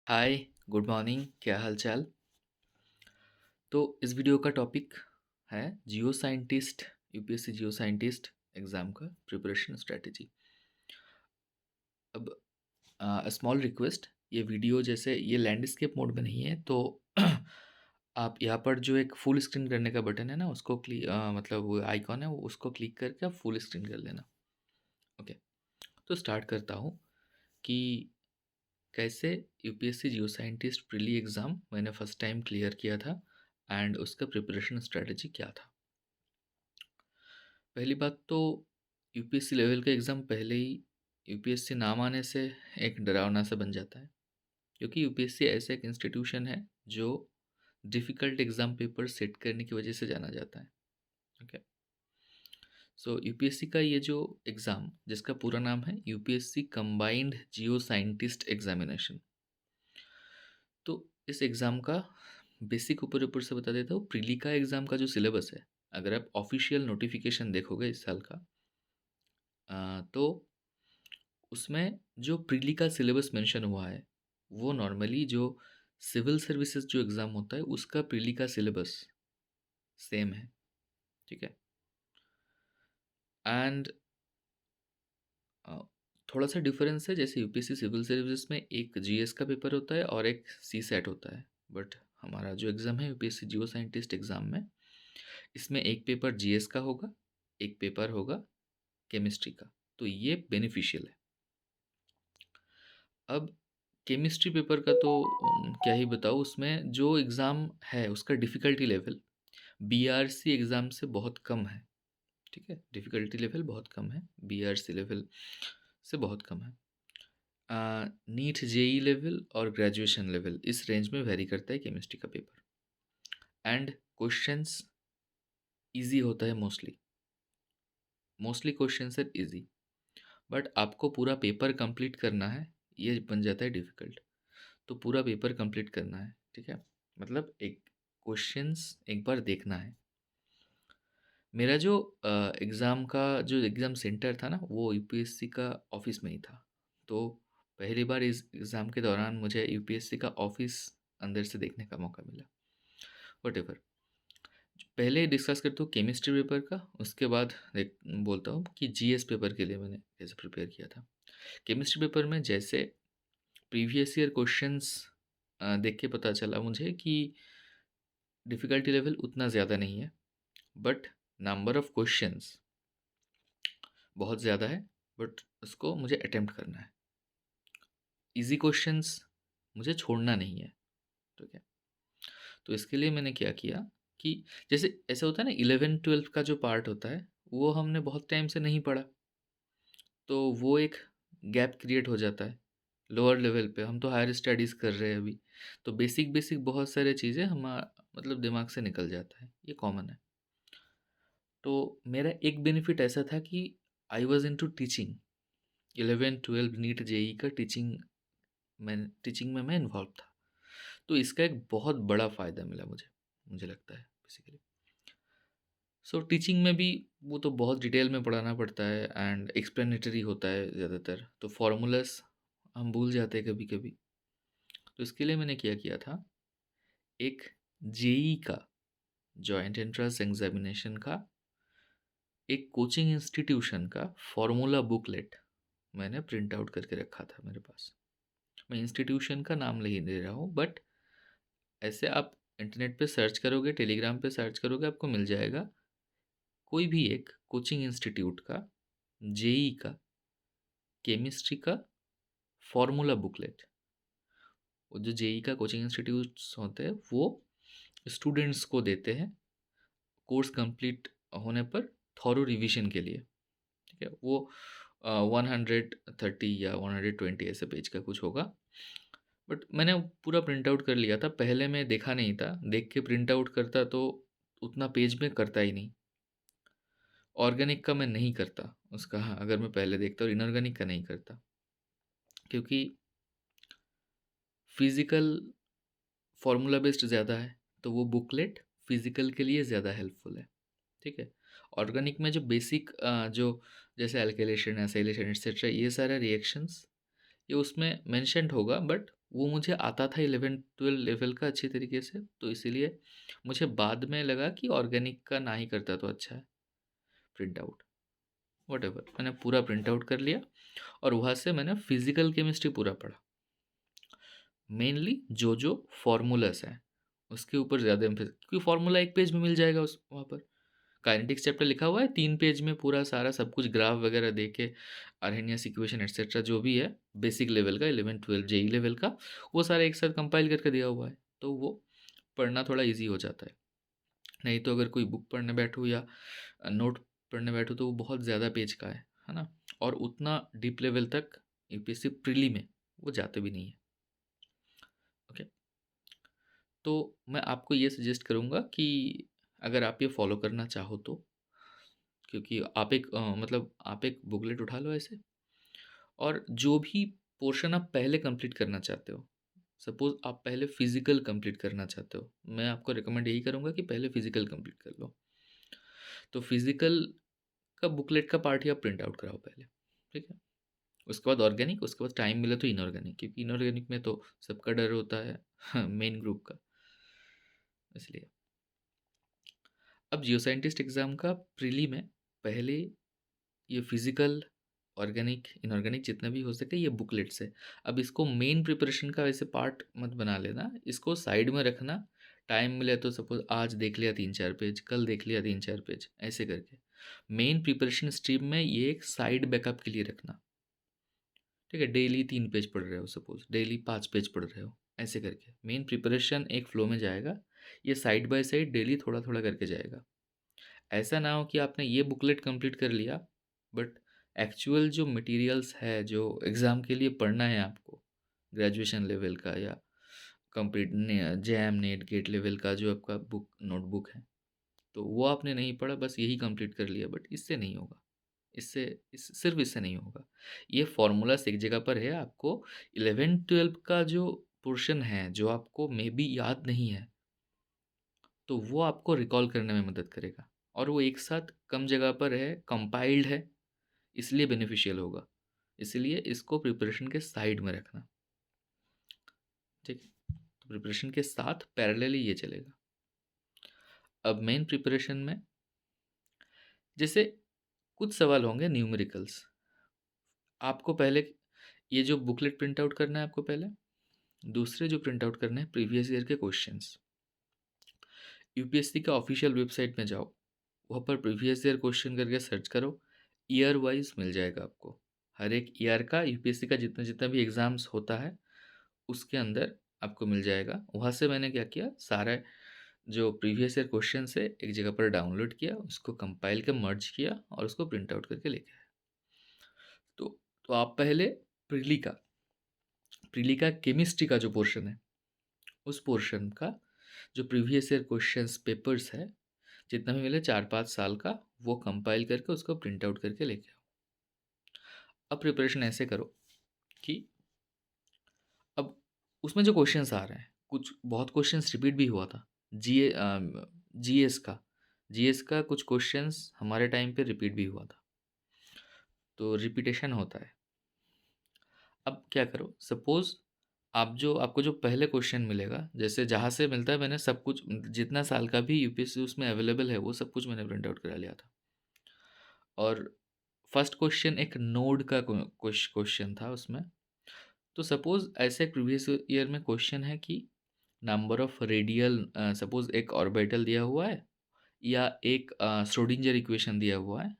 हाय, good morning, क्या हाल चाल। तो इस वीडियो का टॉपिक है जियो साइंटिस्ट, यूपीएससी जियो साइंटिस्ट एग्ज़ाम का प्रिपरेशन स्ट्रेटजी। अब स्मॉल रिक्वेस्ट, ये वीडियो जैसे ये लैंडस्केप मोड में नहीं है, तो आप यहाँ पर जो एक फुल स्क्रीन करने का बटन है ना, उसको मतलब वो आइकॉन है, वो उसको क्लिक करके आप फुल स्क्रीन कर लेना। ओके, तो स्टार्ट करता हूँ कि कैसे यूपीएससी जियो साइंटिस्ट प्रीली एग्ज़ाम मैंने फर्स्ट टाइम क्लियर किया था एंड उसका प्रिपरेशन स्ट्रेटजी क्या था। पहली बात तो यूपीएससी लेवल का एग्ज़ाम पहले ही यूपीएससी नाम आने से एक डरावना सा बन जाता है, क्योंकि यूपीएससी ऐसा एक इंस्टीट्यूशन है जो डिफ़िकल्ट एग्ज़ाम पेपर सेट करने की वजह से जाना जाता है। ओके, सो यूपीएससी का ये जो एग्ज़ाम, जिसका पूरा नाम है यूपीएससी कंबाइंड जियो साइंटिस्ट एग्जामिनेशन, तो इस एग्ज़ाम का बेसिक ऊपर ऊपर से बता देता हूँ। प्रीली का एग्ज़ाम का जो सिलेबस है, अगर आप ऑफिशियल नोटिफिकेशन देखोगे इस साल का, तो उसमें जो प्रीली का सिलेबस मेंशन हुआ है, वो नॉर्मली जो सिविल सर्विसेज जो एग्ज़ाम होता है उसका प्रीली का सिलेबस सेम है। ठीक है, एंड थोड़ा सा डिफरेंस है, जैसे यूपीएससी सिविल सर्विसेज में एक जीएस का पेपर होता है और एक सी सेट होता है, बट हमारा जो एग्ज़ाम है यूपीएससी जियो साइंटिस्ट एग्ज़ाम में, इसमें एक पेपर जीएस का होगा, एक पेपर होगा केमिस्ट्री का। तो ये बेनिफिशियल है। अब केमिस्ट्री पेपर का तो क्या ही बताऊँ, उसमें जो एग्ज़ाम है उसका डिफ़िकल्टी लेवल बीआरसी एग्ज़ाम से बहुत कम है। ठीक है, डिफ़िकल्टी लेवल बहुत कम है, बीआरसी लेवल से बहुत कम है। नीट जेई लेवल और ग्रेजुएशन लेवल इस रेंज में वेरी करता है केमिस्ट्री का पेपर, एंड क्वेश्चंस इजी होता है mostly. Mostly questions are easy, but आपको पूरा पेपर कंप्लीट करना है, ये बन जाता है डिफ़िकल्ट। तो पूरा पेपर कंप्लीट करना है, ठीक है, मतलब एक क्वेश्चंस एक बार देखना है। मेरा जो एग्ज़ाम का जो एग्ज़ाम सेंटर था ना, वो यूपीएससी का ऑफिस में ही था। तो पहली बार इस एग्ज़ाम के दौरान मुझे यूपीएससी का ऑफिस अंदर से देखने का मौका मिला। वटेवर, पहले डिस्कस करता हूँ केमिस्ट्री पेपर का, उसके बाद देख बोलता हूँ कि जीएस पेपर के लिए मैंने कैसे प्रिपेयर किया था। केमिस्ट्री पेपर में जैसे प्रीवियस ईयर क्वेश्चंस देख के पता चला मुझे कि डिफ़िकल्टी लेवल उतना ज़्यादा नहीं है, बट नंबर ऑफ़ क्वेश्चंस बहुत ज़्यादा है, बट उसको मुझे अटेम्प्ट करना है। ईज़ी क्वेश्चंस मुझे छोड़ना नहीं है, ठीक है। तो इसके लिए मैंने क्या किया कि जैसे ऐसा होता है ना, 11-12 का जो पार्ट होता है, वो हमने बहुत टाइम से नहीं पढ़ा, तो वो एक गैप क्रिएट हो जाता है। लोअर लेवल पे हम तो हायर स्टडीज़ कर रहे हैं अभी, तो बेसिक बेसिक बहुत सारी चीज़ें मतलब दिमाग से निकल जाता है, ये कॉमन है। तो मेरा एक बेनिफिट ऐसा था कि I was into teaching. 11-12 NEET JEE का टीचिंग में मैं इन्वॉल्व था, तो इसका एक बहुत बड़ा फ़ायदा मिला मुझे, मुझे लगता है बेसिकली। सो टीचिंग में भी वो तो बहुत डिटेल में पढ़ाना पड़ता है एंड एक्सप्लेनेटरी होता है ज़्यादातर, तो फार्मूलाज हम भूल जाते हैं कभी कभी। तो इसके लिए मैंने क्या किया था, एक जेई का जॉइंट एंट्रेंस एग्जामिनेशन का एक कोचिंग इंस्टीट्यूशन का फॉर्मूला बुकलेट मैंने प्रिंट आउट करके रखा था मेरे पास। मैं इंस्टीट्यूशन का नाम नहीं दे रहा हूँ, बट ऐसे आप इंटरनेट पे सर्च करोगे, टेलीग्राम पे सर्च करोगे, आपको मिल जाएगा कोई भी एक कोचिंग इंस्टीट्यूट का जेई का केमिस्ट्री का फॉर्मूला बुकलेट। वो जो जेई का कोचिंग इंस्टीट्यूट्स होते हैं, वो स्टूडेंट्स को देते हैं कोर्स कंप्लीट होने पर थॉरो रिवीजन के लिए। ठीक है, वो 130 या 120 ऐसे पेज का कुछ होगा, बट मैंने पूरा प्रिंट आउट कर लिया था। पहले मैं देखा नहीं था, देख के प्रिंट आउट करता तो उतना पेज में करता ही नहीं। ऑर्गेनिक का मैं नहीं करता उसका, हाँ, अगर मैं पहले देखता और इनऑर्गेनिक का नहीं करता, क्योंकि फिज़िकल फार्मूला बेस्ड ज़्यादा है, तो वो बुकलेट फिज़िकल के लिए ज़्यादा हेल्पफुल है। ठीक है, ऑर्गेनिक में जो बेसिक जो जैसे एल्केलेशन एसाइलेशन एटसेट्रा, ये सारे रिएक्शंस ये उसमें मेंशन्ड होगा, बट वो मुझे आता था 11-12 लेवल का अच्छी तरीके से, तो इसीलिए मुझे बाद में लगा कि ऑर्गेनिक का ना ही करता तो अच्छा है, प्रिंट आउट, व्हाटएवर। मैंने पूरा प्रिंट आउट कर लिया और वहाँ से मैंने फिज़िकल केमिस्ट्री पूरा पढ़ा। मेनली जो फ़ॉर्मूलाज़ हैं, उसके ऊपर ज़्यादा एम्फेसिस, क्योंकि फ़ॉर्मूला 1 पेज में मिल जाएगा उस वहाँ पर। काइनेटिक्स चैप्टर लिखा हुआ है 3 पेज में, पूरा सारा सब कुछ ग्राफ वगैरह दे के, अरहेनियस इक्वेशन एटसेट्रा जो भी है, बेसिक लेवल का 11-12 जेईई लेवल का, वो सारा एक साथ कंपाइल करके दिया हुआ है। तो वो पढ़ना थोड़ा ईज़ी हो जाता है। नहीं तो अगर कोई बुक पढ़ने बैठूँ या नोट पढ़ने बैठूँ तो वो बहुत ज़्यादा पेज का है ना? और उतना डीप लेवल तक यूपीएससी प्रीली में वो जाते भी नहीं है। ओके? तो मैं आपको ये सजेस्ट करूँगा कि अगर आप ये फ़ॉलो करना चाहो तो, क्योंकि आप एक मतलब आप एक बुकलेट उठा लो ऐसे, और जो भी पोर्शन आप पहले कंप्लीट करना चाहते हो, सपोज़ आप पहले फिज़िकल कंप्लीट करना चाहते हो, मैं आपको रिकमेंड यही करूँगा कि पहले फिज़िकल कंप्लीट कर लो। तो फिज़िकल का बुकलेट का पार्ट ही आप प्रिंट आउट कराओ पहले, ठीक है? उसके बाद ऑर्गेनिक, उसके बाद टाइम मिले तो इनऑर्गेनिक, क्योंकि इनऑर्गेनिक में तो सबका डर होता है मेन ग्रुप का, इसलिए। अब जियो साइंटिस्ट एग्ज़ाम का प्रीली में पहले ये फिज़िकल, ऑर्गेनिक, इनऑर्गेनिक जितना भी हो सके ये बुकलेट्स है। अब इसको मेन प्रिपरेशन का वैसे पार्ट मत बना लेना, इसको साइड में रखना। टाइम मिले तो सपोज़ आज देख लिया 3-4 पेज, कल देख लिया 3-4 पेज, ऐसे करके। मेन प्रिपरेशन स्ट्रीम में ये एक साइड बैकअप के लिए रखना, ठीक है? डेली 3 पेज पढ़ रहे हो सपोज़, डेली 5 पेज पढ़ रहे हो, ऐसे करके। मेन प्रिपरेशन एक फ्लो में जाएगा, ये साइड बाय साइड डेली थोड़ा-थोड़ा करके जाएगा। ऐसा ना हो कि आपने ये बुकलेट कंप्लीट कर लिया, बट एक्चुअल जो मटेरियल्स है, जो एग्ज़ाम के लिए पढ़ना है आपको, ग्रेजुएशन लेवल का या complete JAM NET GATE level का जो आपका बुक नोटबुक है, तो वो आपने नहीं पढ़ा, बस यही कंप्लीट कर लिया, बट इससे नहीं होगा। इससे सिर्फ इससे नहीं होगा। ये फॉर्मूलाज एक जगह पर है, आपको 11-12 का जो पोर्शन है, जो आपको मे बी याद नहीं है, तो वो आपको रिकॉल करने में मदद करेगा, और वो एक साथ कम जगह पर है, कंपाइल्ड है, इसलिए बेनिफिशियल होगा। इसलिए इसको प्रिपरेशन के साइड में रखना, ठीक है? तो प्रिपरेशन के साथ पैरेलली ये चलेगा। अब मेन प्रिपरेशन में जैसे कुछ सवाल होंगे न्यूमेरिकल्स, आपको पहले ये जो बुकलेट प्रिंट आउट करना है आपको पहले, दूसरे जो प्रिंट आउट करने हैं प्रीवियस ईयर के क्वेश्चंस। यूपीएससी का ऑफिशियल वेबसाइट में जाओ, वहाँ पर प्रीवियस ईयर क्वेश्चन करके सर्च करो, ईयर वाइज मिल जाएगा आपको। हर एक ईयर का यूपीएससी का जितना जितना भी एग्ज़ाम्स होता है, उसके अंदर आपको मिल जाएगा। वहाँ से मैंने क्या किया, सारा जो प्रीवियस ईयर क्वेश्चंस है एक जगह पर डाउनलोड किया, उसको कंपाइल कर मर्ज किया और उसको प्रिंट आउट करके लेके आया। तो तो आप पहले प्रीली का प्रीली का केमिस्ट्री का जो पोर्शन है, उस पोर्शन का जो प्रीवियस ईयर क्वेश्चंस पेपर्स है, जितना भी मिले 4-5 साल का, वो कंपाइल करके उसको प्रिंट आउट करके लेके आओ। अब प्रिपरेशन ऐसे करो कि अब उसमें जो क्वेश्चंस आ रहे हैं, कुछ बहुत क्वेश्चंस रिपीट भी हुआ था। जीएस का जीएस का कुछ क्वेश्चंस हमारे टाइम पे रिपीट भी हुआ था, तो रिपीटेशन होता है। अब क्या करो, सपोज़ आप जो आपको जो पहले क्वेश्चन मिलेगा, जैसे जहाँ से मिलता है, मैंने सब कुछ जितना साल का भी यूपीएससी उसमें अवेलेबल है, वो सब कुछ मैंने प्रिंट आउट करा लिया था। और फर्स्ट क्वेश्चन एक नोड का क्वेश्चन था उसमें। तो सपोज़ ऐसे प्रीवियस ईयर में क्वेश्चन है कि नंबर ऑफ रेडियल, सपोज़ एक ऑर्बिटल दिया हुआ है या एक श्रोडिंगर इक्वेशन दिया हुआ है,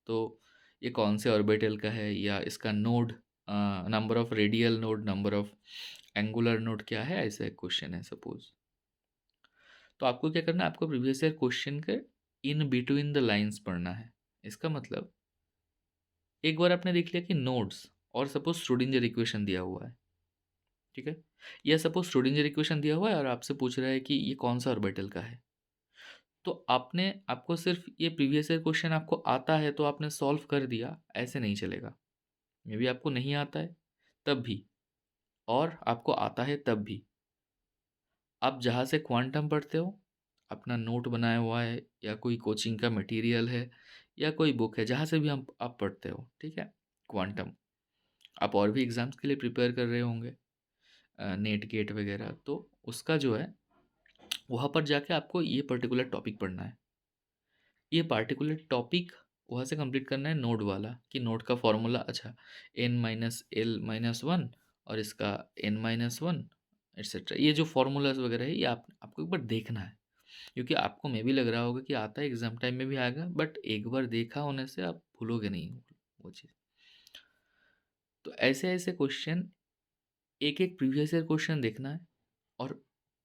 तो ये कौन से ऑर्बिटल का है, या इसका node, number of radial node, number of angular node क्या है, ऐसा एक क्वेश्चन है सपोज़। तो आपको क्या करना है, आपको प्रीवियस ईयर क्वेश्चन के इन बिटवीन द लाइन्स पढ़ना है। इसका मतलब एक बार आपने देख लिया कि नोड्स और सपोज़ श्रोडिंगर इक्वेशन दिया हुआ है, ठीक है? या सपोज़ श्रोडिंगर इक्वेशन दिया हुआ है और आपसे पूछ रहा है कि ये कौन-सा ऑर्बिटल का है। तो आपको सिर्फ़ ये प्रीवियस ईयर क्वेश्चन आपको आता है तो आपने सॉल्व कर दिया, ऐसे नहीं चलेगा। मे बी आपको नहीं आता है, तब भी, और आपको आता है तब भी। आप जहाँ से क्वांटम पढ़ते हो, अपना नोट बनाया हुआ है या कोई कोचिंग का मटेरियल है या कोई बुक है, जहाँ से भी आप पढ़ते हो, ठीक है? क्वांटम। आप और भी एग्ज़ाम्स के लिए प्रिपेयर कर रहे होंगे, नेट गेट वगैरह, तो उसका जो है वहाँ पर जाके आपको ये पर्टिकुलर टॉपिक पढ़ना है। ये पार्टिकुलर टॉपिक वहाँ से कंप्लीट करना है नोड वाला, कि नोड का फॉर्मूला, अच्छा n minus L minus one और इसका n माइनस वन एट्सेट्रा, ये जो फार्मूलाज वगैरह है ये आपको एक बार देखना है, क्योंकि आपको मे भी लग रहा होगा कि आता है एग्जाम टाइम में भी आएगा, बट एक बार देखा होने से आप भूलोगे नहीं वो चीज़। तो ऐसे ऐसे क्वेश्चन, एक एक प्रीवियस ईयर क्वेश्चन देखना है, और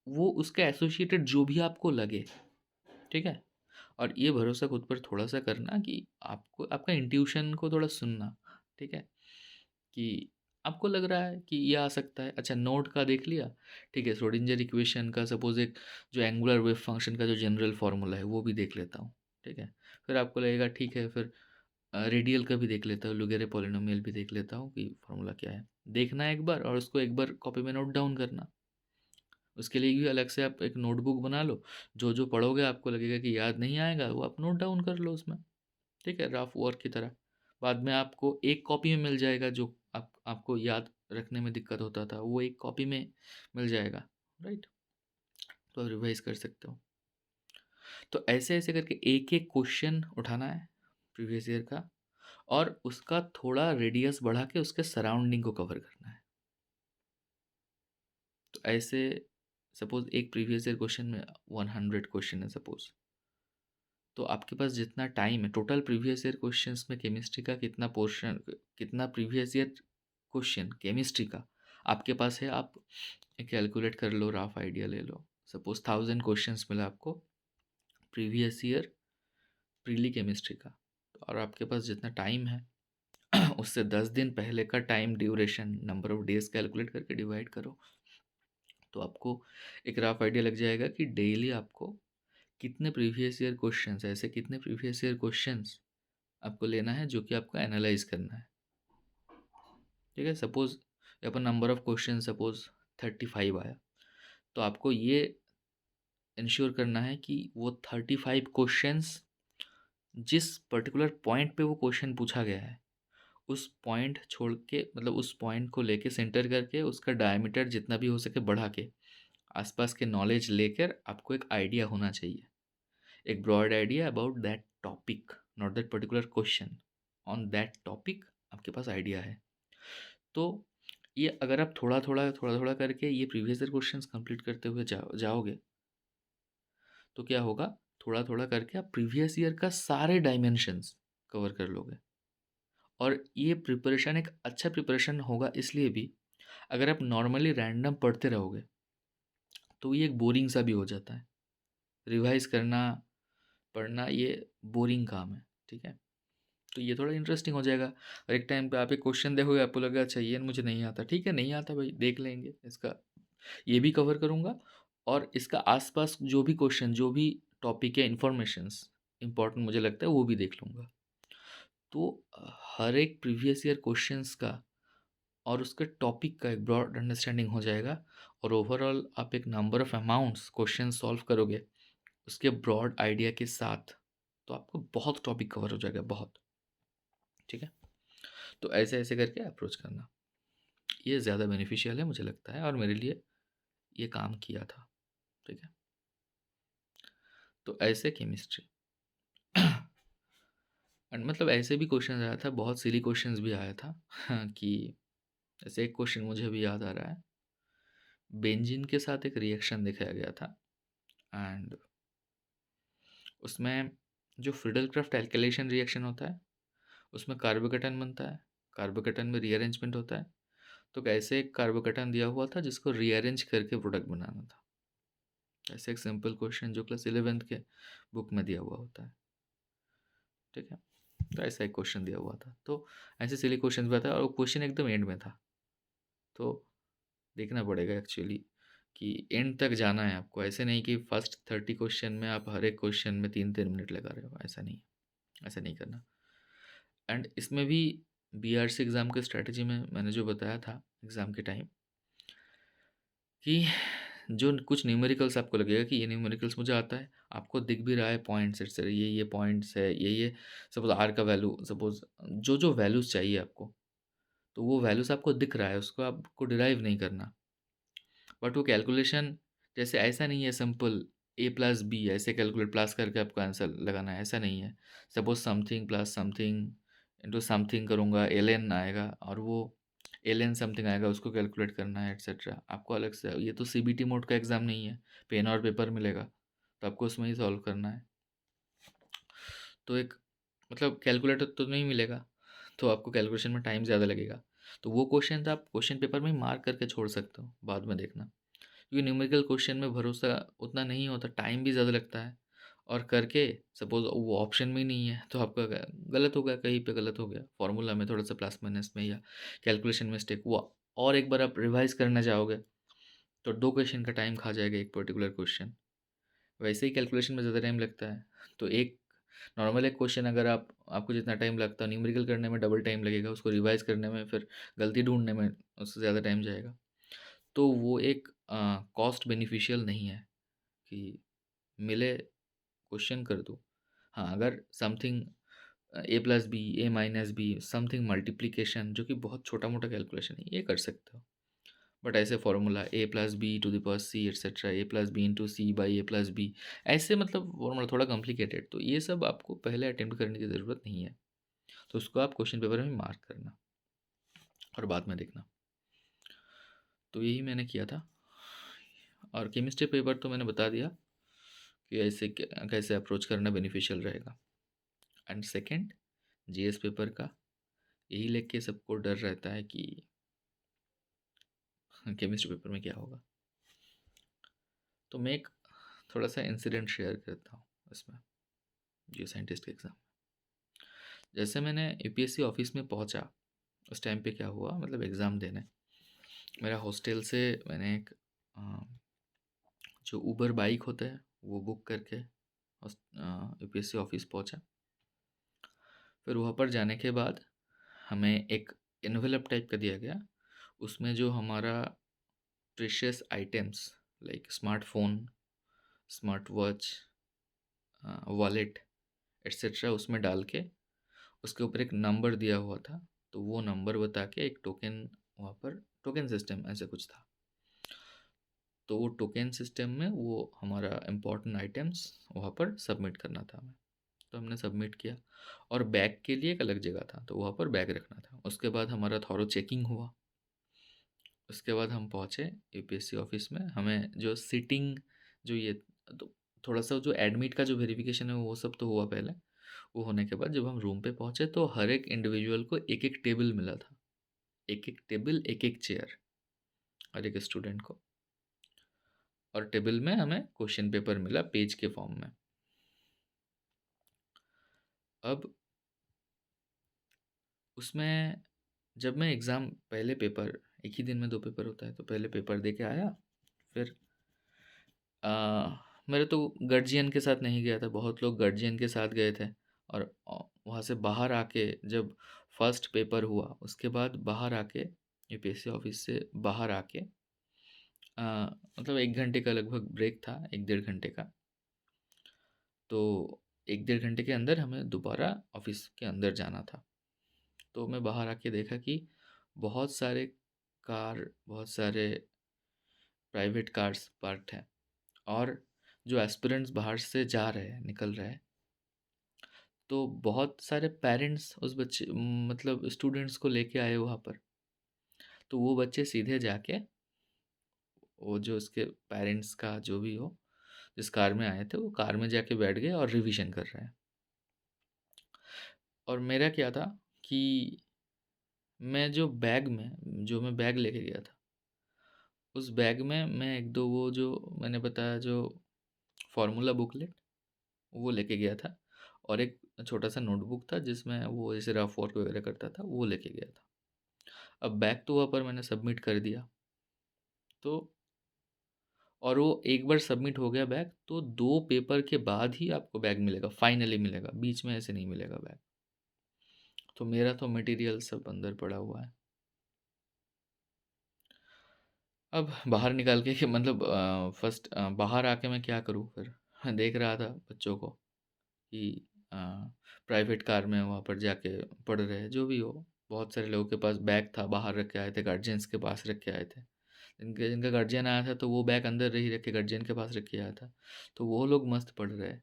वो उसके एसोसिएटेड जो भी आपको लगे, ठीक है। और ये भरोसा खुद पर थोड़ा सा करना कि आपको आपका इंट्यूशन को थोड़ा सुनना, ठीक है, कि आपको लग रहा है कि ये आ सकता है। अच्छा, नोड का देख लिया, ठीक है, श्रोडिंगर इक्वेशन का सपोज एक जो एंगुलर वेव फंक्शन का जो जनरल फार्मूला है वो भी देख लेता हूँ, ठीक है। फिर आपको लगेगा ठीक है, फिर रेडियल का भी देख लेता हूँ, लुगेरे पॉलिनोमियल भी देख लेता हूँ कि फार्मूला क्या है, देखना है एक बार, और उसको एक बार कॉपी में नोट डाउन करना। उसके लिए भी अलग से आप एक नोटबुक बना लो, जो जो पढ़ोगे आपको लगेगा कि याद नहीं आएगा वो आप नोट डाउन कर लो उसमें, ठीक है, रफ वर्क की तरह। बाद में आपको एक कॉपी में मिल जाएगा, जो आपको याद रखने में दिक्कत होता था वो एक कॉपी में मिल जाएगा, राइट। तो आप रिवाइज कर सकते हो। तो ऐसे ऐसे करके एक एक क्वेश्चन उठाना है प्रीवियस ईयर का, और उसका थोड़ा रेडियस बढ़ा के उसके सराउंडिंग को कवर करना है। तो ऐसे सपोज एक प्रीवियस ईयर क्वेश्चन में 100 क्वेश्चन है सपोज, तो आपके पास जितना टाइम है, टोटल प्रीवियस ईयर क्वेश्चंस में केमिस्ट्री का कितना पोर्शन, कितना प्रीवियस ईयर क्वेश्चन केमिस्ट्री का आपके पास है, आप कैलकुलेट कर लो, रफ आइडिया ले लो। सपोज 1000 क्वेश्चंस मिला आपको प्रीवियस ईयर प्रीली केमिस्ट्री का, और आपके पास जितना टाइम है उससे 10 दिन पहले का time duration number of days calculate करके डिवाइड करो, तो आपको एक रफ आइडिया लग जाएगा कि डेली आपको कितने प्रीवियस ईयर क्वेश्चंस, ऐसे कितने प्रीवियस ईयर क्वेश्चंस आपको लेना है जो कि आपको एनालाइज करना है, ठीक है। Suppose upon number of question suppose 35 आया, तो आपको ये इंश्योर करना है कि वो 35 क्वेश्चंस जिस पर्टिकुलर पॉइंट पे वो क्वेश्चन पूछा गया है, उस पॉइंट छोड़ के, मतलब उस पॉइंट को लेके सेंटर करके उसका डायमीटर जितना भी हो सके बढ़ा के, आसपास के नॉलेज लेकर आपको एक आइडिया होना चाहिए, एक broad idea about that topic, not that particular question, on that topic आपके पास आइडिया है। तो ये अगर आप थोड़ा थोड़ा करके ये प्रीवियस ईयर क्वेश्चंस कंप्लीट करते हुए जाओगे, तो क्या होगा, थोड़ा थोड़ा करके आप प्रीवियस ईयर का सारे डायमेंशंस कवर कर लोगे। और ये प्रिपरेशन एक अच्छा प्रिपरेशन होगा इसलिए भी, अगर आप नॉर्मली रैंडम पढ़ते रहोगे तो ये एक बोरिंग सा भी हो जाता है, रिवाइज करना, पढ़ना, ये बोरिंग काम है, ठीक है। तो ये थोड़ा इंटरेस्टिंग हो जाएगा, और एक टाइम पे आप एक क्वेश्चन देखोगे आपको लगेगा अच्छा ये मुझे नहीं आता, ठीक है, नहीं आता भाई, देख लेंगे इसका, ये भी कवर करूँगा, और इसका आसपास जो भी क्वेश्चन, जो भी टॉपिक या इन्फॉर्मेशंस इंपॉर्टेंट मुझे लगता है वो भी देख लूँगा। तो हर एक प्रीवियस ईयर क्वेश्चंस का और उसके टॉपिक का एक ब्रॉड अंडरस्टैंडिंग हो जाएगा, और ओवरऑल आप एक number of amounts question solve करोगे उसके ब्रॉड आइडिया के साथ, तो आपको बहुत टॉपिक कवर हो जाएगा, बहुत, ठीक है। तो ऐसे ऐसे करके अप्रोच करना, ये ज़्यादा बेनिफिशियल है मुझे लगता है, और मेरे लिए ये काम किया था, ठीक है। तो ऐसे केमिस्ट्री एंड मतलब ऐसे भी क्वेश्चन आया था, बहुत सिली क्वेश्चंस भी आया था कि ऐसे एक क्वेश्चन मुझे भी याद आ रहा है, बेंजीन के साथ एक रिएक्शन दिखाया गया था, एंड उसमें जो फ्रिडल-क्राफ्ट एल्केलेशन रिएक्शन होता है, उसमें कार्बोकेटन बनता है, कार्बोकेटन में रीअरेंजमेंट होता है, तो ऐसे एक कार्बोकेटन दिया हुआ था जिसको रीअरेंज करके प्रोडक्ट बनाना था। ऐसे एक सिंपल क्वेश्चन जो क्लास 11th के बुक में दिया हुआ होता है, ठीक है। तो ऐसा एक क्वेश्चन दिया हुआ था, तो ऐसे सिली क्वेश्चन भी आता है, और क्वेश्चन एकदम एंड में था, तो देखना पड़ेगा एक्चुअली कि एंड तक जाना है आपको, ऐसे नहीं कि फर्स्ट 30 क्वेश्चन में आप हर एक क्वेश्चन में 3-3 मिनट लगा रहे हो, ऐसा नहीं, ऐसा नहीं करना। एंड इसमें भी बीआरसी एग्ज़ाम के स्ट्रैटेजी में मैंने जो बताया था एग्ज़ाम के टाइम, कि जो कुछ न्यूमेरिकल्स आपको लगेगा कि ये न्यूमेरिकल्स मुझे आता है, आपको दिख भी रहा है पॉइंट्स एटसेट्रा, ये पॉइंट्स है, ये सपोज आर का वैल्यू, सपोज जो जो वैल्यूज़ चाहिए आपको, तो वो वैल्यूज़ आपको दिख रहा है, उसको आपको डिराइव नहीं करना, बट वो कैलकुलेशन जैसे ऐसा नहीं है सिंपल ए प्लस बी ऐसे कैलकुलेट प्लस करके आपको आंसर लगाना है, ऐसा नहीं है। Suppose something plus something into something करूँगा, एल आएगा और वो एल समथिंग आएगा, उसको कैलकुलेट करना है एट्सेट्रा आपको अलग से। ये तो सीबीटी मोड का एग्ज़ाम नहीं है, पेन और पेपर मिलेगा तो आपको उसमें ही सॉल्व करना है। तो एक मतलब कैलकुलेटर तो नहीं मिलेगा, तो आपको कैलकुलेशन में टाइम ज़्यादा लगेगा। तो वो क्वेश्चन आप क्वेश्चन पेपर में मार्क करके छोड़ सकते हो, बाद में देखना। क्योंकि न्यूमेरिकल क्वेश्चन में भरोसा उतना नहीं होता, टाइम भी ज़्यादा लगता है। और करके सपोज़ वो ऑप्शन में ही नहीं है तो आपका गलत हो गया, कहीं पे गलत हो गया, फार्मूला में थोड़ा-सा प्लस माइनस में या कैलकुलेशन मिस्टेक हुआ और एक बार आप रिवाइज़ करना चाहोगे, तो 2 क्वेश्चन का टाइम खा जाएगा एक पर्टिकुलर क्वेश्चन। वैसे ही कैलकुलेशन में ज़्यादा टाइम लगता है, तो एक नॉर्मल एक क्वेश्चन अगर आपको जितना टाइम लगता है न्यूमेरिकल करने में डबल टाइम लगेगा, उसको रिवाइज़ करने में फिर गलती ढूँढने में उससे ज़्यादा टाइम जाएगा। तो वो एक कॉस्ट बेनिफिशियल नहीं है कि मिले क्वेश्चन कर दूँ। हाँ, अगर समथिंग ए प्लस बी, ए माइनस बी, समथिंग मल्टीप्लिकेशन जो कि बहुत छोटा-मोटा कैलकुलेशन है, ये कर सकते हो। बट ऐसे formula A plus B to the power C etcetera, A plus B into C by A plus B, ऐसे मतलब फॉर्मूला थोड़ा कॉम्प्लिकेटेड, तो ये सब आपको पहले अटेम्प्ट करने की ज़रूरत नहीं है। तो उसको आप क्वेश्चन पेपर में मार्क करना और बाद में देखना। तो यही मैंने किया था। और केमिस्ट्री पेपर तो मैंने बता दिया कि ऐसे कैसे अप्रोच करना बेनिफिशियल रहेगा। एंड सेकंड जीएस पेपर का यही लेके सबको डर रहता है कि केमिस्ट्री पेपर में क्या होगा। तो मैं एक थोड़ा सा इंसिडेंट शेयर करता हूँ इसमें, जियो साइंटिस्ट के एग्ज़ाम। जैसे मैंने यूपीएससी ऑफिस में पहुँचा, उस टाइम पे क्या हुआ, मतलब एग्ज़ाम देने मेरा हॉस्टल से मैंने एक जो उबर बाइक होता है वो बुक करके यूपीएससी ऑफिस पहुँचा। फिर वहाँ पर जाने के बाद हमें एक एनवेलप टाइप का दिया गया, उसमें जो हमारा precious items like smartphone, smart watch, wallet etcetera उसमें डाल के उसके ऊपर एक नंबर दिया हुआ था, तो वो नंबर बता के एक टोकन, वहाँ पर टोकन सिस्टम ऐसा कुछ था, तो वो टोकन सिस्टम में वो हमारा इम्पोर्टेंट आइटम्स वहाँ पर सबमिट करना था हमें। तो हमने सबमिट किया और बैग के लिए एक अलग जगह था, तो वहाँ पर बैग रखना था। उसके बाद हमारा थॉरो चेकिंग हुआ। उसके बाद हम पहुँचे यूपीएससी ऑफिस में। हमें जो सीटिंग जो ये तो थोड़ा सा जो एडमिट का जो वेरिफिकेशन है वो सब तो हुआ पहले। वो होने के बाद जब हम रूम पे पहुँचे तो हर एक इंडिविजुअल को एक एक टेबल मिला था, एक एक टेबल, एक एक चेयर हर एक स्टूडेंट को। और टेबल में हमें क्वेश्चन पेपर मिला पेज के फॉर्म में। अब उसमें जब मैं एग्ज़ाम पहले पेपर, एक ही दिन में 2 पेपर होता है, तो पहले पेपर दे के आया। फिर अ, मेरे तो गार्जियन के साथ नहीं गया था, बहुत लोग गार्जियन के साथ गए थे। और वहाँ से बाहर आके जब फर्स्ट पेपर हुआ, उसके बाद बाहर आके यूपीएससी ऑफिस से बाहर आके अ, मतलब 1 घंटे का लगभग ब्रेक था, 1 डेढ़ घंटे का। तो 1 डेढ़ घंटे के अंदर हमें दोबारा ऑफिस के अंदर जाना था। तो मैं बाहर आके देखा कि बहुत सारे कार, बहुत सारे प्राइवेट कार्स पार्क्ड हैं और जो एस्पिरेंट्स बाहर से जा रहे हैं, निकल रहे हैं, तो बहुत सारे पेरेंट्स उस बच्चे मतलब स्टूडेंट्स को लेके आए वहाँ पर। तो वो बच्चे सीधे जाके वो जो उसके पेरेंट्स का जो भी हो, जिस कार में आए थे, वो कार में जाके बैठ गए और रिवीजन कर रहे हैं। और मेरा क्या था कि जो मैं बैग लेके गया था, उस बैग में मैं 1-2 वो जो मैंने बताया जो फ़ॉर्मूला बुकलेट वो लेके गया था और एक छोटा-सा नोटबुक था जिसमें वो जैसे रफ वर्क वगैरह करता था, वो लेके गया था। अब बैग तो वहाँ पर मैंने सबमिट कर दिया, तो और वो एक बार सबमिट हो गया बैग, तो 2 पेपर के बाद ही आपको बैग मिलेगा, फाइनली मिलेगा, बीच में ऐसे नहीं मिलेगा बैग। तो मेरा तो मटेरियल सब अंदर पड़ा हुआ है। अब बाहर निकाल के कि मतलब फर्स्ट बाहर आके मैं क्या करूँ फिर? देख रहा था बच्चों को कि अ, प्राइवेट कार में वहाँ पर जाके पढ़ रहे हैं, जो भी हो। बहुत सारे लोगों के पास बैग था, बाहर रख के आए थे, गार्जियंस के पास रख के आए थे। जिनका गार्जियन आया था तो वो बैग अंदर ही रख के गार्जियन के पास रख के आया था। तो वो लोग मस्त पढ़ रहे हैं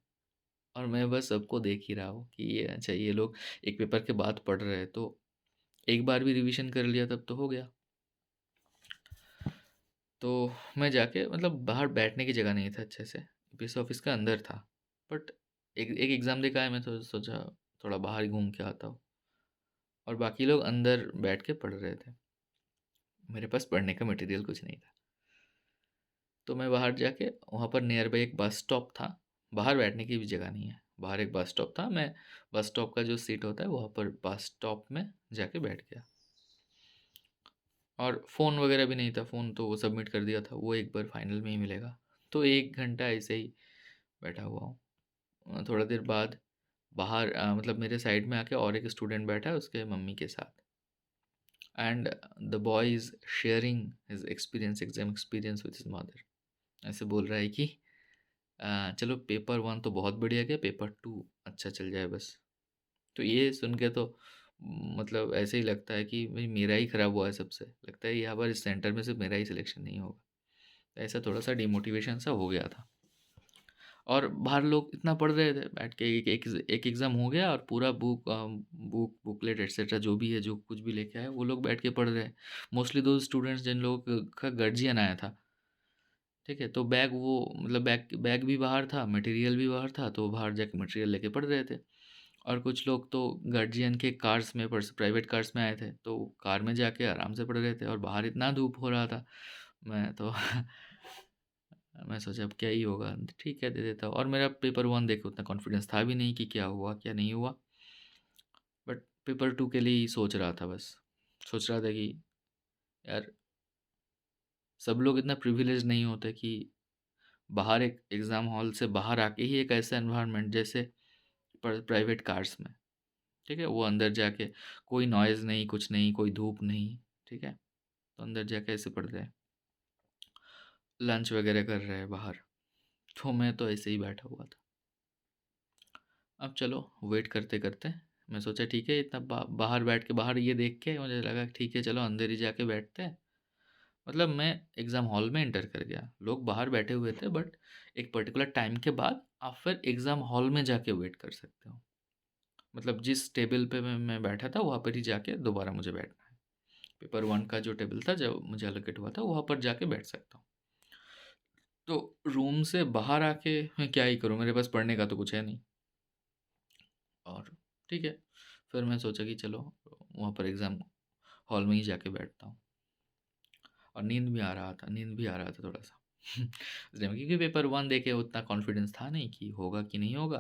और मैं बस सबको देख ही रहा हूँ कि ये अच्छा ये लोग एक पेपर के बाद पढ़ रहे हैं, तो एक बार भी रिवीजन कर लिया तब तो हो गया। तो मैं जाके मतलब बाहर बैठने की जगह नहीं था अच्छे से, ऑफिस ऑफिस का अंदर था। बट एक एक एग्ज़ाम देखा है, मैं तो सोचा थोड़ा बाहर ही घूम के आता हूँ, और बाकी लोग अंदर बैठ के पढ़ रहे थे। मेरे पास पढ़ने का मटेरियल कुछ नहीं था। तो मैं बाहर जाके वहाँ पर नियर बाई एक बस स्टॉप था, बाहर बैठने की भी जगह नहीं है, बाहर एक बस स्टॉप था, मैं बस स्टॉप का जो सीट होता है वहाँ पर बस स्टॉप में जाके बैठ गया। और फ़ोन वगैरह भी नहीं था, फ़ोन तो वो सबमिट कर दिया था, वो एक बार फाइनल में ही मिलेगा। तो 1 घंटा ऐसे ही बैठा हुआ हूँ। थोड़ा देर बाद बाहर मतलब मेरे साइड में आके और एक स्टूडेंट बैठा है उसके मम्मी के साथ, and the boy is sharing his experience, exam experience with his mother. ऐसे बोल रहा है कि चलो पेपर 1 तो बहुत बढ़िया गया, पेपर 2 अच्छा चल जाए बस। तो ये सुन के तो मतलब ऐसे ही लगता है कि भाई मेरा ही खराब हुआ है सबसे, लगता है यहाँ पर इस सेंटर में सिर्फ मेरा ही सिलेक्शन नहीं होगा। तो ऐसा थोड़ा सा डिमोटिवेशन सा हो गया था। और बाहर लोग इतना पढ़ रहे थे बैठ के, एक एग्ज़ाम हो गया और पूरा बुकलेट एटसेट्रा जो भी है, जो कुछ भी लेके आए वो लोग बैठ के पढ़ रहे हैं। मोस्टली दो स्टूडेंट्स जिन लोगों का गार्जियन आया था, ठीक है, तो बैग वो मतलब बैग बैग भी बाहर था, मटेरियल भी बाहर था, तो बाहर जाके मटेरियल लेके पढ़ रहे थे। और कुछ लोग तो गार्जियन के कार्स में प्राइवेट कार्स में आए थे, तो कार में जाके आराम से पढ़ रहे थे, और बाहर इतना धूप हो रहा था। मैं तो मैं सोचा अब क्या ही होगा, ठीक है दे देता हूँ। और मेरा पेपर 1 देख के उतना कॉन्फिडेंस था भी नहीं कि क्या हुआ क्या नहीं हुआ, बट पेपर 2 के लिए ही सोच रहा था बस। सोच रहा था कि यार सब लोग इतना प्रिविलेज नहीं होते कि बाहर एक एग्ज़ाम हॉल से बाहर आके ही एक ऐसा एनवायरनमेंट जैसे प्राइवेट कार्स में, ठीक है, वो अंदर जाके कोई नॉइज़ नहीं, कुछ नहीं, कोई धूप नहीं, ठीक है, तो अंदर जाके ऐसे पढ़ रहे हैं, लंच वगैरह कर रहे हैं बाहर। तो मैं तो ऐसे ही बैठा हुआ था। अब चलो वेट करते करते मैं सोचा ठीक है, इतना बाहर बैठ के, बाहर ये देख के मुझे लगा ठीक है चलो अंदर ही जाके बैठते हैं। मतलब मैं एग्ज़ाम हॉल में एंटर कर गया, लोग बाहर बैठे हुए थे, बट एक पर्टिकुलर टाइम के बाद आप फिर एग्ज़ाम हॉल में जाके वेट कर सकते हो। मतलब जिस टेबल पे मैं बैठा था वहाँ पर ही जाके दोबारा मुझे बैठना है। पेपर 1 का जो टेबल था जो मुझे एलोकेट हुआ था वहाँ पर जाके बैठ सकता हूँ। तो रूम से बाहर आके मैं क्या ही करूँ, मेरे पास पढ़ने का तो कुछ है नहीं। और ठीक है, फिर मैं सोचा कि चलो वहाँ पर एग्ज़ाम हॉल में ही जाके बैठता हूँ। और नींद भी आ रहा था, नींद भी आ रहा था थोड़ा-सा। उस टाइम क्योंकि पेपर 1 देके उतना कॉन्फिडेंस था नहीं कि होगा कि नहीं होगा,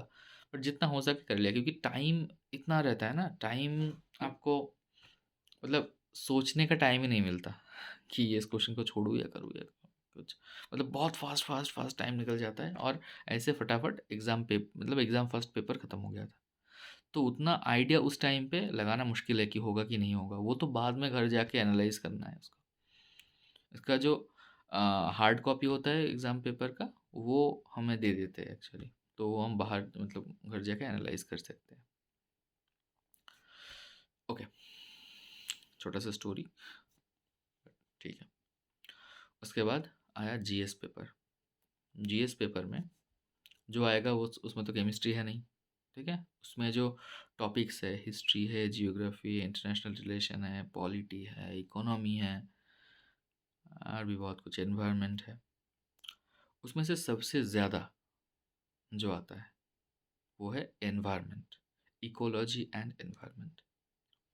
बट जितना हो सके कर लिया, क्योंकि टाइम इतना रहता है ना, टाइम आपको मतलब सोचने का टाइम ही नहीं मिलता कि ये इस क्वेश्चन को छोड़ूँ या करूँ या कुछ। मतलब बहुत फ़ास्ट टाइम निकल जाता है, और ऐसे फटाफट मतलब एग्ज़ाम फर्स्ट पेपर ख़त्म हो गया था। तो उतना आइडिया उस टाइम पे लगाना मुश्किल है कि होगा कि नहीं होगा, वो तो बाद में घर जाके एनालाइज़ करना है उसको। इसका जो हार्ड कॉपी होता है एग्ज़ाम पेपर का, वो हमें दे देते हैं एक्चुअली, तो वो हम बाहर मतलब घर जाके एनालाइज़ कर सकते हैं। ओके, छोटा सा स्टोरी, ठीक है। उसके बाद आया जीएस पेपर। जीएस पेपर में जो आएगा वो उसमें तो केमिस्ट्री है नहीं, ठीक है। उसमें जो टॉपिक्स है, हिस्ट्री है, जियोग्राफी है, इंटरनेशनल रिलेशन है, पॉलिटी है, इकोनॉमी है, और भी बहुत कुछ, एनवायरनमेंट है। उसमें से सबसे ज़्यादा जो आता है वो है एनवायरनमेंट, इकोलॉजी एंड एनवायरनमेंट।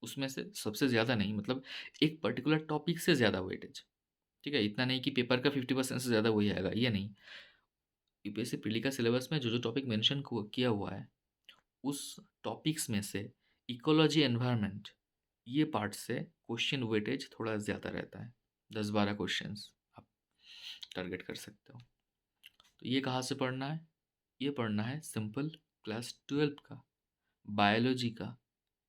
उसमें से सबसे ज़्यादा नहीं, मतलब एक पर्टिकुलर टॉपिक से ज़्यादा वेटेज, ठीक है। इतना नहीं कि पेपर का 50% से ज़्यादा वही आएगा, ये नहीं। यूपीएससी पीडी का सिलेबस में जो जो टॉपिक मेंशन किया हुआ है, उस टॉपिक्स में से इकोलॉजी एनवायरनमेंट, ये पार्ट से क्वेश्चन वेटेज थोड़ा ज़्यादा रहता है। 10-12 क्वेश्चंस आप टारगेट कर सकते हो। तो ये कहाँ से पढ़ना है? ये पढ़ना है सिंपल क्लास 12 का बायोलॉजी का